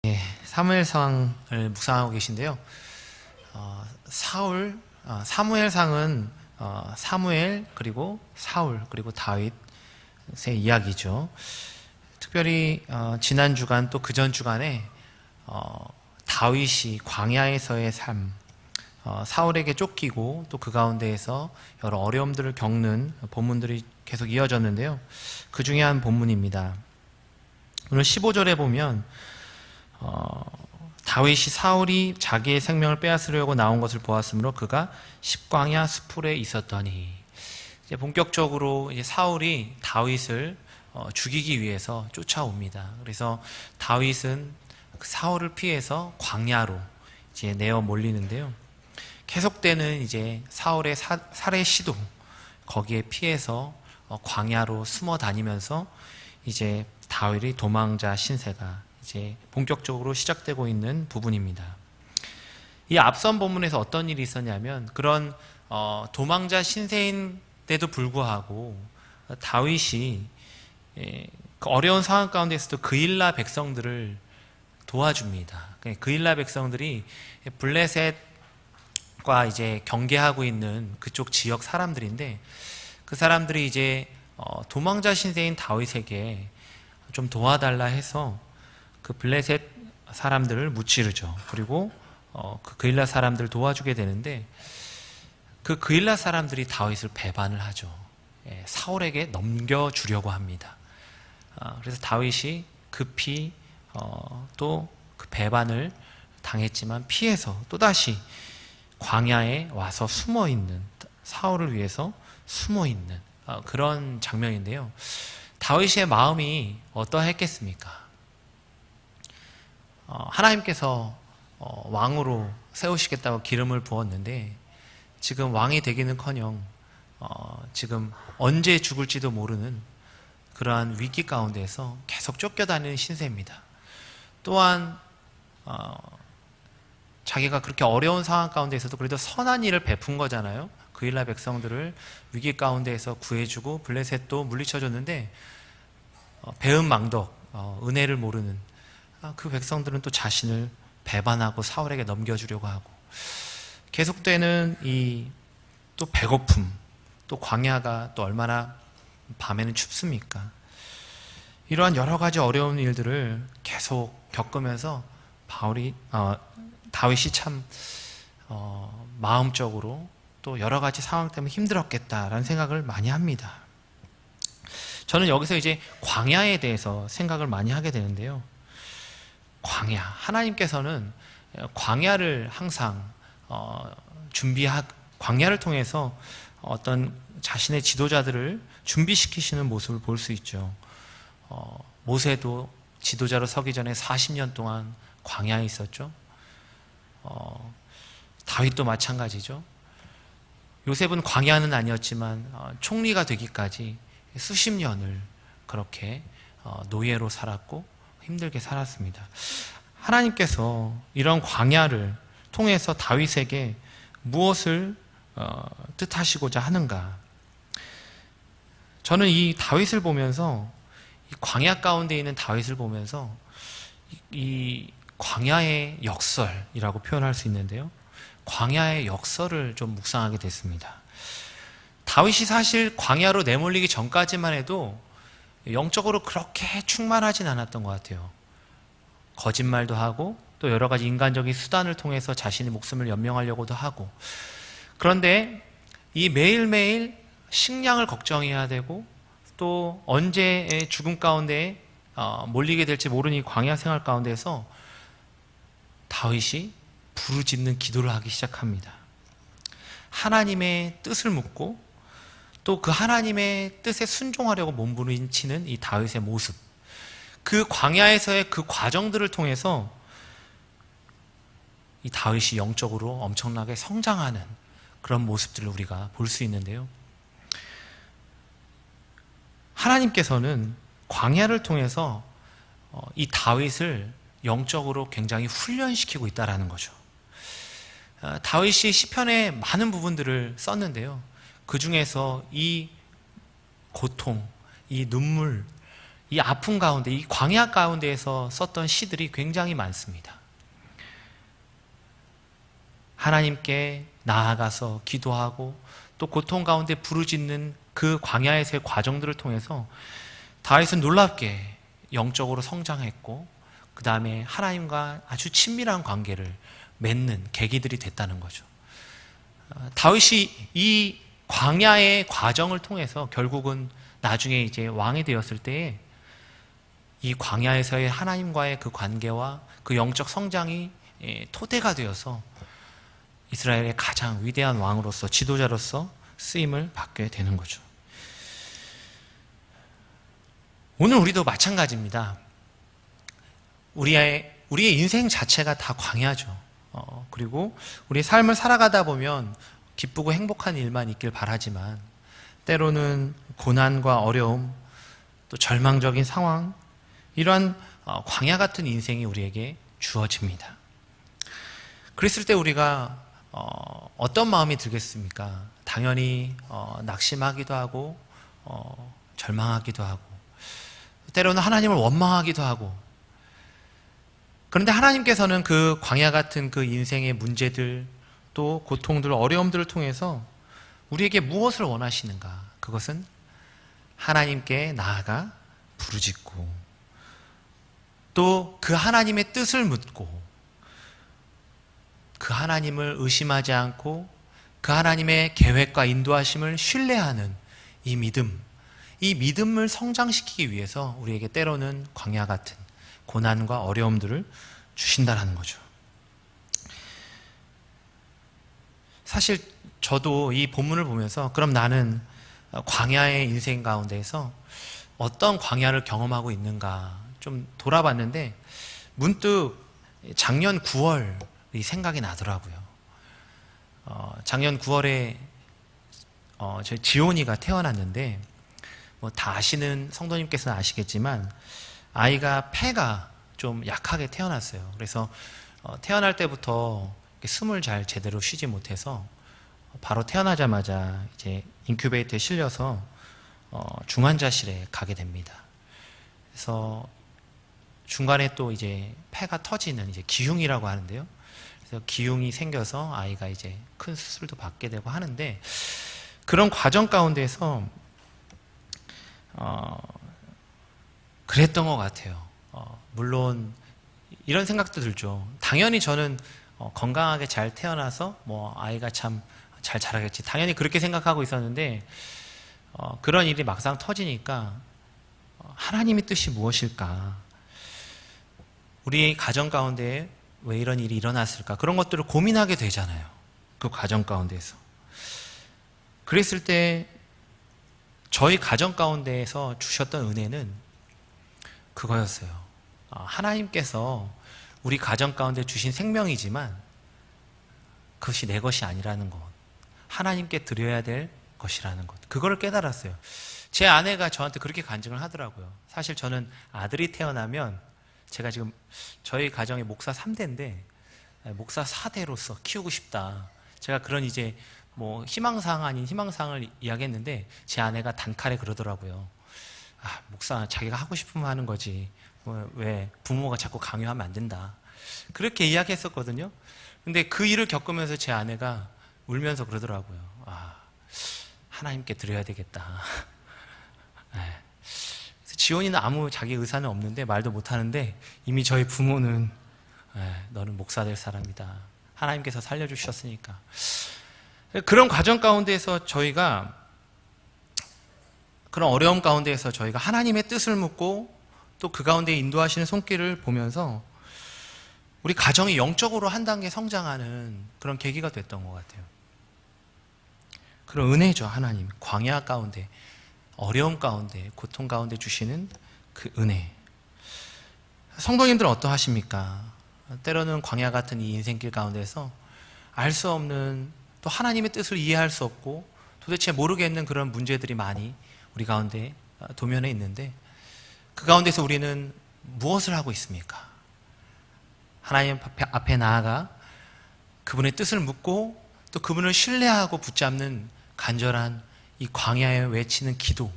사무엘상을 묵상하고 계신데요. 사무엘상은 사무엘 그리고 사울 그리고 다윗의 이야기죠. 특별히 지난 주간 또 그전 주간에 다윗이 광야에서의 삶, 사울에게 쫓기고 또 그 가운데에서 여러 어려움들을 겪는 본문들이 계속 이어졌는데요. 그 중에 한 본문입니다. 오늘 15절에 보면 다윗이 사울이 자기의 생명을 빼앗으려고 나온 것을 보았으므로 그가 십광야 수풀에 있었더니, 이제 본격적으로 이제 사울이 다윗을 죽이기 위해서 쫓아옵니다. 그래서 다윗은 그 사울을 피해서 광야로 이제 내어 몰리는데요. 계속되는 이제 사울의 살해 시도, 거기에 피해서 광야로 숨어 다니면서 이제 다윗의 도망자 신세가 이제 본격적으로 시작되고 있는 부분입니다. 이 앞선 본문에서 어떤 일이 있었냐면, 그런 도망자 신세인데도 불구하고 다윗이 그 어려운 상황 가운데서도 그일라 백성들을 도와줍니다. 그일라 백성들이 블레셋과 이제 경계하고 있는 그쪽 지역 사람들인데, 그 사람들이 이제 도망자 신세인 다윗에게 좀 도와달라 해서 그 블레셋 사람들을 무찌르죠. 그리고 그 그일라 사람들을 도와주게 되는데, 그 그일라 사람들이 다윗을 배반을 하죠. 사울에게 넘겨주려고 합니다. 그래서 다윗이 급히 또 그 배반을 당했지만 피해서 또다시 광야에 와서 숨어있는, 사울을 위해서 숨어있는 그런 장면인데요. 다윗의 마음이 어떠했겠습니까? 하나님께서 왕으로 세우시겠다고 기름을 부었는데, 지금 왕이 되기는커녕 지금 언제 죽을지도 모르는 그러한 위기 가운데서 계속 쫓겨다니는 신세입니다. 또한 자기가 그렇게 어려운 상황 가운데서도 그래도 선한 일을 베푼 거잖아요. 그일라 백성들을 위기 가운데에서 구해주고 블레셋도 물리쳐줬는데, 배은망덕, 은혜를 모르는 그 백성들은 또 자신을 배반하고 사울에게 넘겨주려고 하고, 계속되는 이 또 배고픔, 또 광야가 또 얼마나 밤에는 춥습니까? 이러한 여러 가지 어려운 일들을 계속 겪으면서 다윗이 참 마음적으로 또 여러 가지 상황 때문에 힘들었겠다라는 생각을 많이 합니다. 저는 여기서 이제 광야에 대해서 생각을 많이 하게 되는데요. 광야, 하나님께서는 광야를 항상 광야를 통해서 어떤 자신의 지도자들을 준비시키시는 모습을 볼 수 있죠. 모세도 지도자로 서기 전에 40년 동안 광야에 있었죠. 다윗도 마찬가지죠. 요셉은 광야는 아니었지만 총리가 되기까지 수십 년을 그렇게 노예로 살았고 힘들게 살았습니다. 하나님께서 이런 광야를 통해서 다윗에게 무엇을 뜻하시고자 하는가? 저는 이 다윗을 보면서, 이 광야 가운데 있는 다윗을 보면서 이 광야의 역설이라고 표현할 수 있는데요. 광야의 역설을 좀 묵상하게 됐습니다. 다윗이 사실 광야로 내몰리기 전까지만 해도 영적으로 그렇게 충만하진 않았던 것 같아요. 거짓말도 하고 또 여러 가지 인간적인 수단을 통해서 자신의 목숨을 연명하려고도 하고, 그런데 이 매일매일 식량을 걱정해야 되고 또 언제 죽음 가운데 몰리게 될지 모르는 이 광야 생활 가운데서 다윗이 부르짖는 기도를 하기 시작합니다. 하나님의 뜻을 묻고 또 그 하나님의 뜻에 순종하려고 몸부림치는 이 다윗의 모습, 그 광야에서의 그 과정들을 통해서 이 다윗이 영적으로 엄청나게 성장하는 그런 모습들을 우리가 볼 수 있는데요. 하나님께서는 광야를 통해서 이 다윗을 영적으로 굉장히 훈련시키고 있다는 거죠. 다윗이 시편의 많은 부분들을 썼는데요. 그 중에서 이 고통, 이 눈물, 이 아픔 가운데, 이 광야 가운데에서 썼던 시들이 굉장히 많습니다. 하나님께 나아가서 기도하고 또 고통 가운데 부르짖는 그 광야에서의 과정들을 통해서 다윗은 놀랍게 영적으로 성장했고 그 다음에 하나님과 아주 친밀한 관계를 맺는 계기들이 됐다는 거죠. 다윗이 이 광야의 과정을 통해서 결국은 나중에 이제 왕이 되었을 때에 이 광야에서의 하나님과의 그 관계와 그 영적 성장이 토대가 되어서 이스라엘의 가장 위대한 왕으로서 지도자로서 쓰임을 받게 되는 거죠. 오늘 우리도 마찬가지입니다. 우리의 인생 자체가 다 광야죠. 그리고 우리의 삶을 살아가다 보면 기쁘고 행복한 일만 있길 바라지만 때로는 고난과 어려움, 또 절망적인 상황, 이러한 광야 같은 인생이 우리에게 주어집니다. 그랬을 때 우리가 어떤 마음이 들겠습니까? 당연히 낙심하기도 하고 절망하기도 하고 때로는 하나님을 원망하기도 하고, 그런데 하나님께서는 그 광야 같은 그 인생의 문제들, 또 고통들, 어려움들을 통해서 우리에게 무엇을 원하시는가? 그것은 하나님께 나아가 부르짖고 또 그 하나님의 뜻을 묻고 그 하나님을 의심하지 않고 그 하나님의 계획과 인도하심을 신뢰하는 이 믿음을 성장시키기 위해서 우리에게 때로는 광야 같은 고난과 어려움들을 주신다는 거죠. 사실 저도 이 본문을 보면서 그럼 나는 광야의 인생 가운데에서 어떤 광야를 경험하고 있는가 좀 돌아봤는데 문득 작년 9월이 생각이 나더라고요. 작년 9월에 저희 지온이가 태어났는데 다 아시는 성도님께서는 아시겠지만 아이가 폐가 좀 약하게 태어났어요. 그래서 태어날 때부터 숨을 잘 제대로 쉬지 못해서 바로 태어나자마자 이제 인큐베이터에 실려서 중환자실에 가게 됩니다. 그래서 중간에 또 이제 폐가 터지는 이제 기흉이라고 하는데요. 그래서 기흉이 생겨서 아이가 이제 큰 수술도 받게 되고 하는데 그런 과정 가운데서 그랬던 것 같아요. 물론 이런 생각도 들죠. 당연히 저는 건강하게 잘 태어나서 아이가 참 잘 자라겠지. 당연히 그렇게 생각하고 있었는데 그런 일이 막상 터지니까 하나님의 뜻이 무엇일까? 우리의 가정 가운데 왜 이런 일이 일어났을까? 그런 것들을 고민하게 되잖아요. 그 과정 가운데서. 그랬을 때 저희 가정 가운데에서 주셨던 은혜는 그거였어요. 하나님께서 우리 가정 가운데 주신 생명이지만 그것이 내 것이 아니라는 것. 하나님께 드려야 될 것이라는 것. 그거를 깨달았어요. 제 아내가 저한테 그렇게 간증을 하더라고요. 사실 저는 아들이 태어나면 제가 지금 저희 가정의 목사 3대인데 목사 4대로서 키우고 싶다. 제가 그런 이제 희망사항 아닌 희망사항을 이야기했는데 제 아내가 단칼에 그러더라고요. 목사 자기가 하고 싶으면 하는 거지. 왜 부모가 자꾸 강요하면 안 된다. 그렇게 이야기했었거든요. 근데 그 일을 겪으면서 제 아내가 울면서 그러더라고요. 하나님께 드려야 되겠다. 지원이는 아무 자기 의사는 없는데 말도 못하는데 이미 저희 부모는 너는 목사 될 사람이다. 하나님께서 살려주셨으니까. 그런 과정 가운데에서 저희가 그런 어려움 가운데에서 저희가 하나님의 뜻을 묻고 또 그 가운데 인도하시는 손길을 보면서 우리 가정이 영적으로 한 단계 성장하는 그런 계기가 됐던 것 같아요. 그런 은혜죠. 하나님 광야 가운데 어려움 가운데 고통 가운데 주시는 그 은혜. 성도님들은 어떠하십니까? 때로는 광야 같은 이 인생길 가운데서 알 수 없는 또 하나님의 뜻을 이해할 수 없고 도대체 모르겠는 그런 문제들이 많이 우리 가운데 도면에 있는데 그 가운데서 우리는 무엇을 하고 있습니까? 하나님 앞에 나아가 그분의 뜻을 묻고 또 그분을 신뢰하고 붙잡는 간절한 이 광야에 외치는 기도,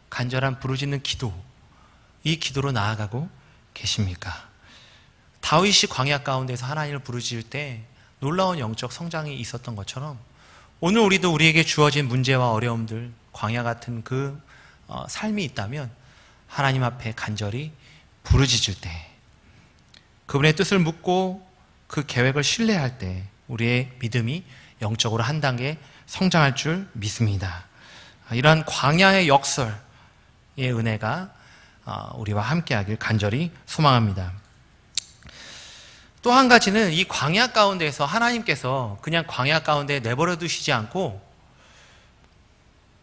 간절한 부르짖는 기도, 이 기도로 나아가고 계십니까? 다윗이 광야 가운데서 하나님을 부르짖을 때 놀라운 영적 성장이 있었던 것처럼 오늘 우리도 우리에게 주어진 문제와 어려움들, 광야 같은 그 삶이 있다면 하나님 앞에 간절히 부르짖을 때, 그분의 뜻을 묻고 그 계획을 신뢰할 때 우리의 믿음이 영적으로 한 단계 성장할 줄 믿습니다. 이러한 광야의 역설의 은혜가 우리와 함께하길 간절히 소망합니다. 또 한 가지는 이 광야 가운데에서 하나님께서 그냥 광야 가운데 내버려 두시지 않고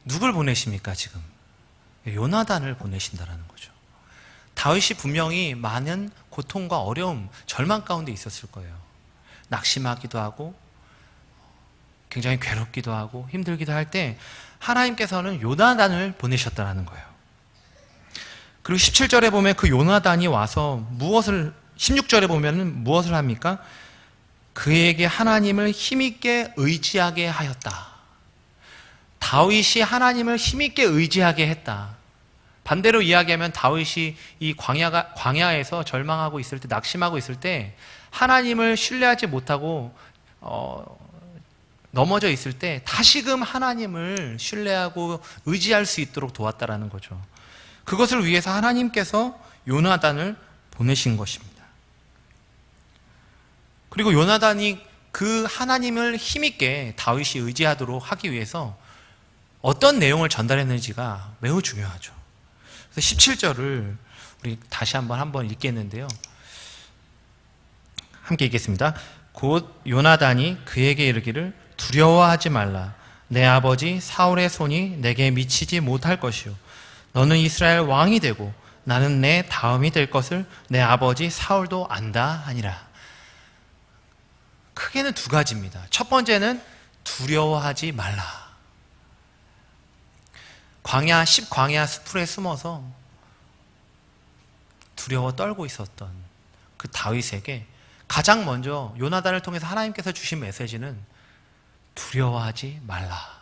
누굴 보내십니까 지금? 요나단을 보내신다라는 거죠. 다윗이 분명히 많은 고통과 어려움, 절망 가운데 있었을 거예요. 낙심하기도 하고 굉장히 괴롭기도 하고 힘들기도 할 때 하나님께서는 요나단을 보내셨다라는 거예요. 그리고 17절에 보면 그 요나단이 와서 16절에 보면 무엇을 합니까? 그에게 하나님을 힘있게 의지하게 하였다. 다윗이 하나님을 힘있게 의지하게 했다. 반대로 이야기하면 다윗이 이 광야에서 절망하고 있을 때, 낙심하고 있을 때 하나님을 신뢰하지 못하고 넘어져 있을 때 다시금 하나님을 신뢰하고 의지할 수 있도록 도왔다라는 거죠. 그것을 위해서 하나님께서 요나단을 보내신 것입니다. 그리고 요나단이 그 하나님을 힘있게 다윗이 의지하도록 하기 위해서 어떤 내용을 전달했는지가 매우 중요하죠. 그래서 17절을 우리 다시 한번 읽겠는데요. 함께 읽겠습니다. 곧 요나단이 그에게 이르기를 두려워하지 말라. 내 아버지 사울의 손이 내게 미치지 못할 것이요 너는 이스라엘 왕이 되고 나는 내 다음이 될 것을 내 아버지 사울도 안다 하니라. 크게는 두 가지입니다. 첫 번째는 두려워하지 말라. 광야 수풀에 숨어서 두려워 떨고 있었던 그 다윗에게 가장 먼저 요나단을 통해서 하나님께서 주신 메시지는 두려워하지 말라.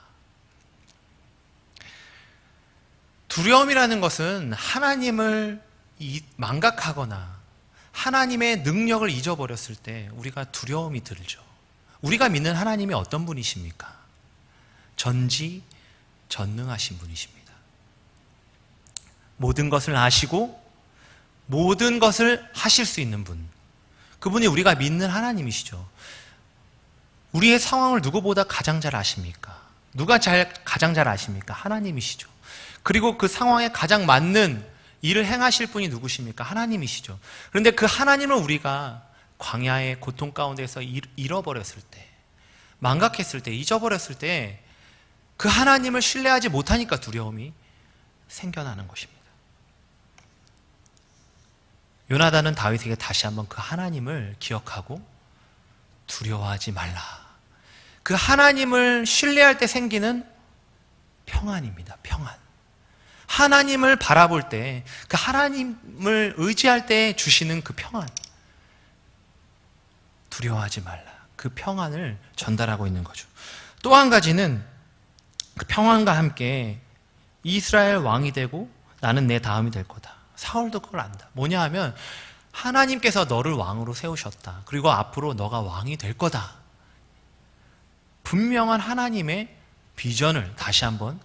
두려움이라는 것은 하나님을 망각하거나 하나님의 능력을 잊어버렸을 때 우리가 두려움이 들죠. 우리가 믿는 하나님이 어떤 분이십니까? 전지전능하신 분이십니다. 모든 것을 아시고 모든 것을 하실 수 있는 분, 그분이 우리가 믿는 하나님이시죠. 우리의 상황을 누구보다 가장 잘 아십니까? 누가 가장 잘 아십니까? 하나님이시죠. 그리고 그 상황에 가장 맞는 일을 행하실 분이 누구십니까? 하나님이시죠. 그런데 그 하나님을 우리가 광야의 고통 가운데서 잃어버렸을 때, 망각했을 때, 잊어버렸을 때 그 하나님을 신뢰하지 못하니까 두려움이 생겨나는 것입니다. 요나단은 다윗에게 다시 한번 그 하나님을 기억하고 두려워하지 말라. 그 하나님을 신뢰할 때 생기는 평안입니다. 평안. 하나님을 바라볼 때, 그 하나님을 의지할 때 주시는 그 평안. 두려워하지 말라. 그 평안을 전달하고 있는 거죠. 또 한 가지는 그 평안과 함께 이스라엘 왕이 되고 나는 내 다음이 될 거다. 사울도 그걸 안다. 뭐냐 하면 하나님께서 너를 왕으로 세우셨다. 그리고 앞으로 너가 왕이 될 거다. 분명한 하나님의 비전을 다시 한번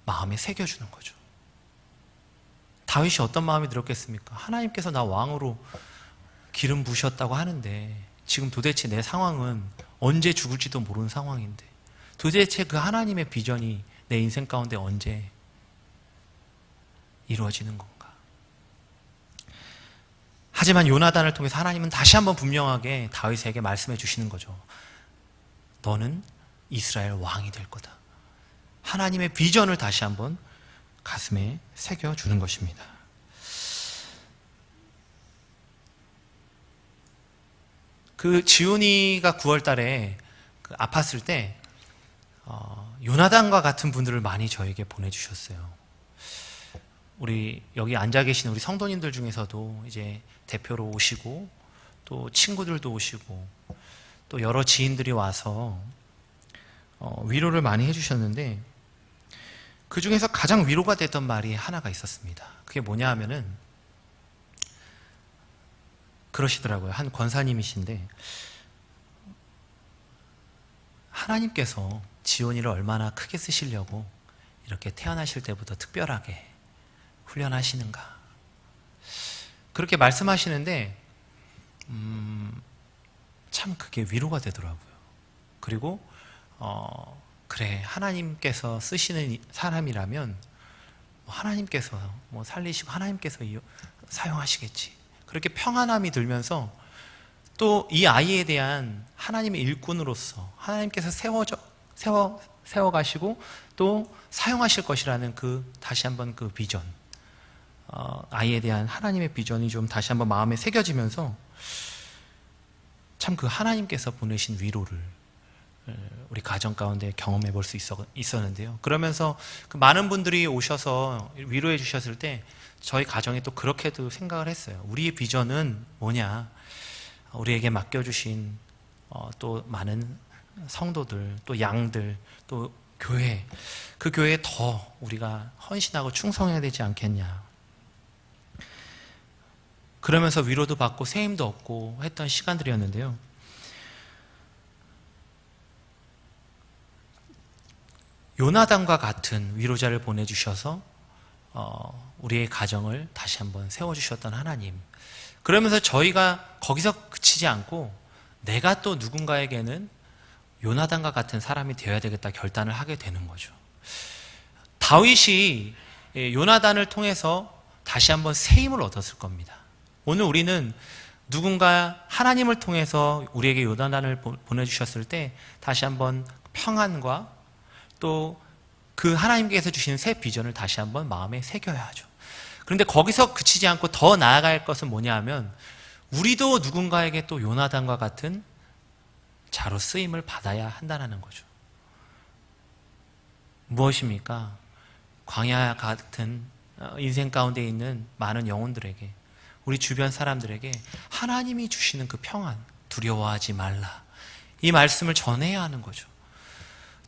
마음에 새겨주는 거죠. 다윗이 어떤 마음이 들었겠습니까? 하나님께서 나 왕으로 기름 부으셨다고 하는데 지금 도대체 내 상황은 언제 죽을지도 모르는 상황인데 도대체 그 하나님의 비전이 내 인생 가운데 언제 이루어지는 건가? 하지만 요나단을 통해서 하나님은 다시 한번 분명하게 다윗에게 말씀해 주시는 거죠. 너는 이스라엘 왕이 될 거다. 하나님의 비전을 다시 한번 가슴에 새겨주는 것입니다. 그 지훈이가 9월 달에 아팠을 때 요나단과 같은 분들을 많이 저에게 보내주셨어요. 우리 여기 앉아 계신 우리 성도님들 중에서도 이제 대표로 오시고 또 친구들도 오시고 또 여러 지인들이 와서 위로를 많이 해주셨는데 그 중에서 가장 위로가 됐던 말이 하나가 있었습니다. 그게 뭐냐 하면은 그러시더라고요. 한 권사님이신데 하나님께서 지온이를 얼마나 크게 쓰시려고 이렇게 태어나실 때부터 특별하게 훈련하시는가, 그렇게 말씀하시는데 참 그게 위로가 되더라고요. 그리고 그래, 하나님께서 쓰시는 사람이라면 하나님께서 살리시고 하나님께서 사용하시겠지, 그렇게 평안함이 들면서 또 이 아이에 대한 하나님의 일꾼으로서 하나님께서 세워가시고 또 사용하실 것이라는 다시 한번 그 비전, 아이에 대한 하나님의 비전이 좀 다시 한번 마음에 새겨지면서 참 그 하나님께서 보내신 위로를 우리 가정 가운데 경험해 볼 수 있었는데요. 그러면서 그 많은 분들이 오셔서 위로해 주셨을 때 저희 가정에 또 그렇게도 생각을 했어요. 우리의 비전은 뭐냐? 우리에게 맡겨주신 또 많은 성도들, 또 양들, 또 교회, 그 교회에 더 우리가 헌신하고 충성해야 되지 않겠냐. 그러면서 위로도 받고 세임도 얻고 했던 시간들이었는데요. 요나단과 같은 위로자를 보내주셔서 우리의 가정을 다시 한번 세워주셨던 하나님, 그러면서 저희가 거기서 그치지 않고 내가 또 누군가에게는 요나단과 같은 사람이 되어야 되겠다 결단을 하게 되는 거죠. 다윗이 요나단을 통해서 다시 한번 세임을 얻었을 겁니다. 오늘 우리는 누군가 하나님을 통해서 우리에게 요나단을 보내주셨을 때 다시 한번 평안과 또 그 하나님께서 주시는 새 비전을 다시 한번 마음에 새겨야 하죠. 그런데 거기서 그치지 않고 더 나아갈 것은 뭐냐 하면 우리도 누군가에게 또 요나단과 같은 자로 쓰임을 받아야 한다는 거죠. 무엇입니까? 광야 같은 인생 가운데 있는 많은 영혼들에게, 우리 주변 사람들에게 하나님이 주시는 그 평안, 두려워하지 말라, 이 말씀을 전해야 하는 거죠.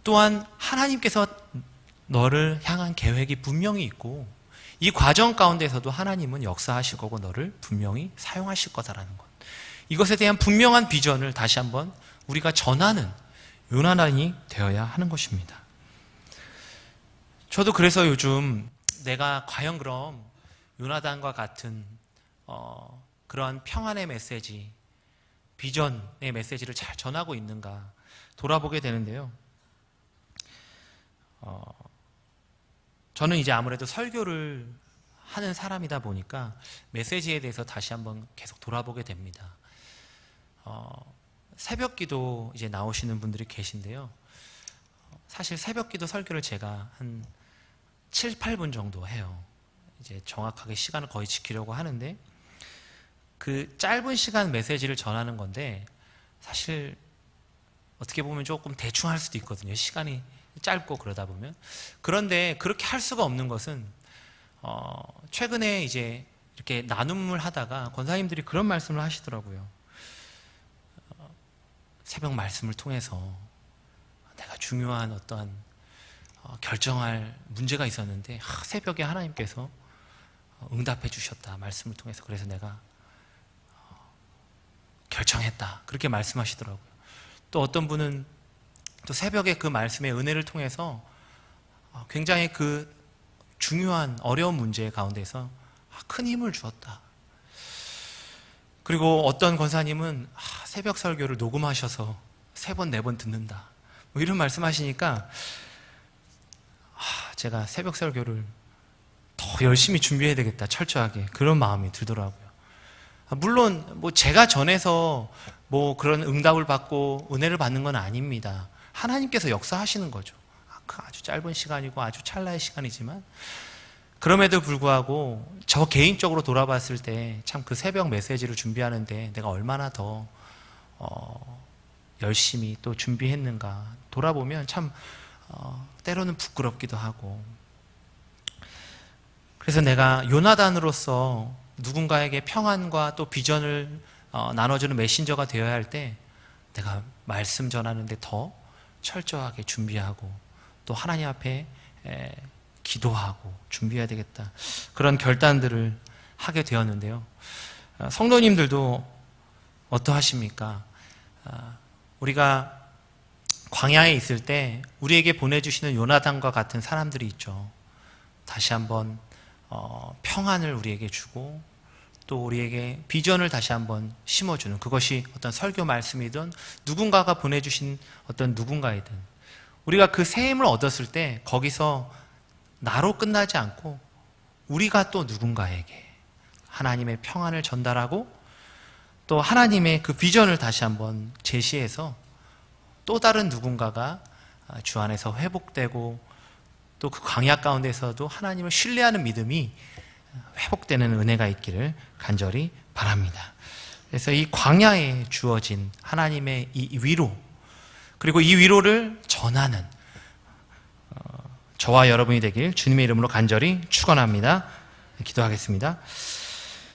또한 하나님께서 너를 향한 계획이 분명히 있고 이 과정 가운데서도 하나님은 역사하실 거고 너를 분명히 사용하실 거다라는 것, 이것에 대한 분명한 비전을 다시 한번 우리가 전하는 요나단이 되어야 하는 것입니다. 저도 그래서 요즘 내가 과연 그럼 요나단과 같은 그러한 평안의 메시지, 비전의 메시지를 잘 전하고 있는가 돌아보게 되는데요. 저는 이제 아무래도 설교를 하는 사람이다 보니까 메시지에 대해서 다시 한번 계속 돌아보게 됩니다. 새벽기도 이제 나오시는 분들이 계신데요. 사실 새벽기도 설교를 제가 한 7, 8분 정도 해요. 이제 정확하게 시간을 거의 지키려고 하는데 그 짧은 시간 메시지를 전하는 건데 사실 어떻게 보면 조금 대충 할 수도 있거든요. 시간이 짧고 그러다 보면. 그런데 그렇게 할 수가 없는 것은 최근에 이제 이렇게 나눔을 하다가 권사님들이 그런 말씀을 하시더라고요. 새벽 말씀을 통해서 내가 중요한 어떠한 결정할 문제가 있었는데 새벽에 하나님께서 응답해 주셨다, 말씀을 통해서. 그래서 내가 결정했다, 그렇게 말씀하시더라고요. 또 어떤 분은 또 새벽에 그 말씀의 은혜를 통해서 굉장히 그 중요한 어려운 문제 가운데서 큰 힘을 주었다. 그리고 어떤 권사님은 새벽 설교를 녹음하셔서 3번, 4번 듣는다, 뭐 이런 말씀하시니까 제가 새벽 설교를 더 열심히 준비해야 되겠다, 철저하게, 그런 마음이 들더라고요. 물론 뭐 제가 전해서 뭐 그런 응답을 받고 은혜를 받는 건 아닙니다. 하나님께서 역사하시는 거죠. 아주 짧은 시간이고 아주 찰나의 시간이지만 그럼에도 불구하고 저 개인적으로 돌아봤을 때 참 그 새벽 메시지를 준비하는데 내가 얼마나 더 열심히 또 준비했는가 돌아보면 참 때로는 부끄럽기도 하고, 그래서 내가 요나단으로서 누군가에게 평안과 또 비전을 나눠주는 메신저가 되어야 할 때 내가 말씀 전하는데 더 철저하게 준비하고 또 하나님 앞에 기도하고 준비해야 되겠다. 그런 결단들을 하게 되었는데요. 성도님들도 어떠하십니까? 우리가 광야에 있을 때 우리에게 보내주시는 요나단과 같은 사람들이 있죠. 다시 한번 평안을 우리에게 주고 또 우리에게 비전을 다시 한번 심어주는, 그것이 어떤 설교 말씀이든 누군가가 보내주신 어떤 누군가이든, 우리가 그 새 힘을 얻었을 때 거기서 나로 끝나지 않고 우리가 또 누군가에게 하나님의 평안을 전달하고 또 하나님의 그 비전을 다시 한번 제시해서 또 다른 누군가가 주 안에서 회복되고 또 그 광야 가운데서도 하나님을 신뢰하는 믿음이 회복되는 은혜가 있기를 간절히 바랍니다. 그래서 이 광야에 주어진 하나님의 이 위로, 그리고 이 위로를 전하는 저와 여러분이 되길 주님의 이름으로 간절히 축원합니다. 기도하겠습니다.